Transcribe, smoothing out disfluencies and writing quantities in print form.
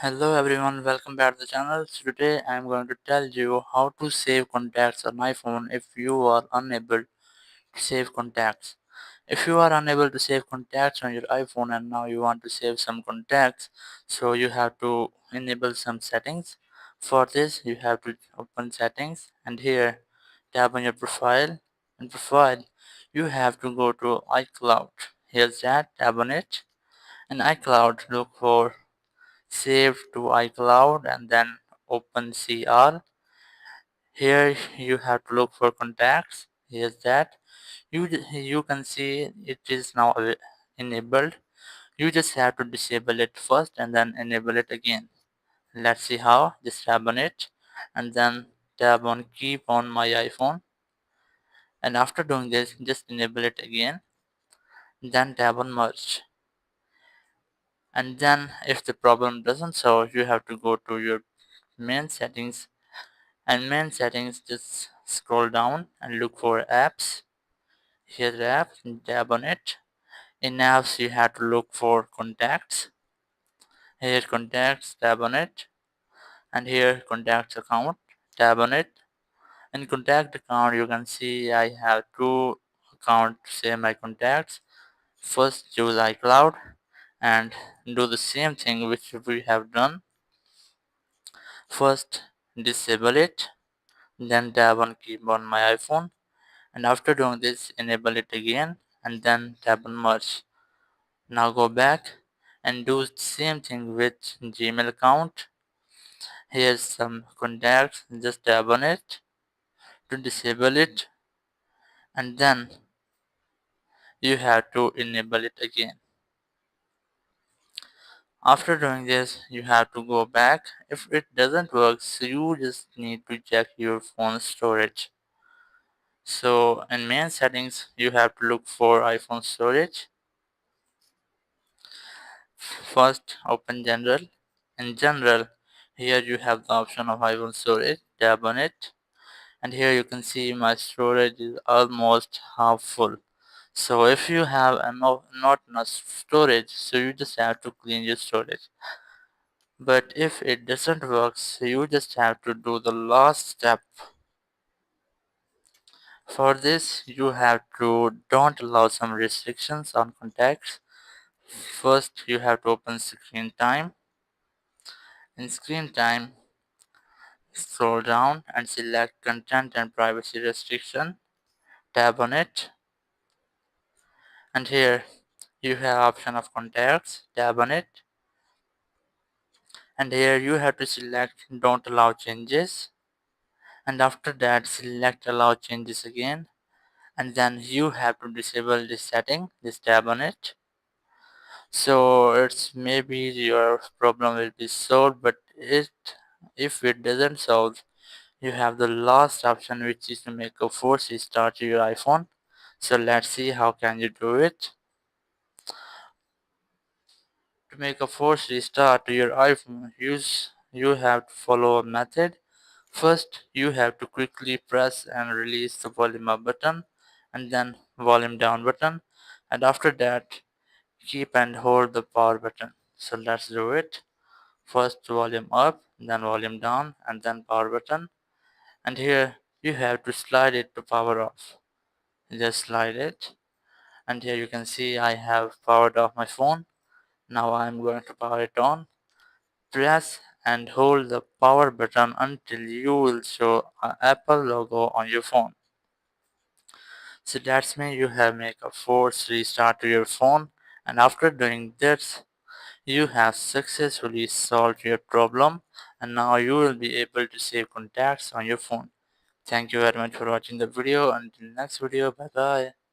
Hello everyone, welcome back to the channel. So today I am going to tell you how to save contacts on iPhone if you are unable to save contacts. If you are unable to save contacts on your iPhone and now you want to save some contacts, so you have to enable some settings. For this you have to open settings and here tap on your profile. In profile you have to go to iCloud. Here's that, tap on it. In iCloud look for save to iCloud and then open CR. Here you have to look for contacts. Here's that. You can see it is now enabled. You just have to disable it first and then enable it again. Let's see how. Just tap on it and then tap on keep on my iPhone, and after doing this just enable it again, then tap on merge. And then if the problem doesn't solve, you have to go to your main settings, and main settings just scroll down and look for apps. Here's the app, tap on it. In apps you have to look for contacts. Here contacts, tap on it, and here contacts account, tap on it. In contact account you can see I have two accounts to save my contacts. First choose iCloud and do the same thing which we have done. First disable it, then tap on keep on my iPhone, and after doing this enable it again and then tap on merge. Now go back and do the same thing with Gmail account. Here's some contacts, just tap on it to disable it and then you have to enable it again. After doing this you have to go back. If it doesn't work, so you just need to check your phone storage. So in main settings you have to look for iPhone storage. First open general. In general here you have the option of iPhone storage, tap on it, and here you can see my storage is almost half full. So if you have not enough storage, so you just have to clean your storage. But if it doesn't work, so you just have to do the last step. For this you have to don't allow some restrictions on contacts. First you have to open screen time. In screen time scroll down and select content and privacy restriction, tap on it, and here you have option of contacts, tap on it, and here you have to select don't allow changes, and after that select allow changes again, and then you have to disable this setting, just tap on it. So it's maybe your problem will be solved, but if it doesn't solve, you have the last option, which is to make a force restart to your iPhone. So let's see how can you do it. To make a force restart to your iPhone, you have to follow a method. First, you have to quickly press and release the volume up button and then volume down button, and after that keep and hold the power button. So let's do it. First volume up, then volume down, and then power button, and here you have to slide it to power off. Just slide it, and here you can see I have powered off my phone. Now I am going to power it on. Press and hold the power button until you will show an Apple logo on your phone. So that's mean you have make a force restart to your phone, and after doing this you have successfully solved your problem, and now you will be able to save contacts on your phone. Thank you very much for watching the video. Until next video, bye bye.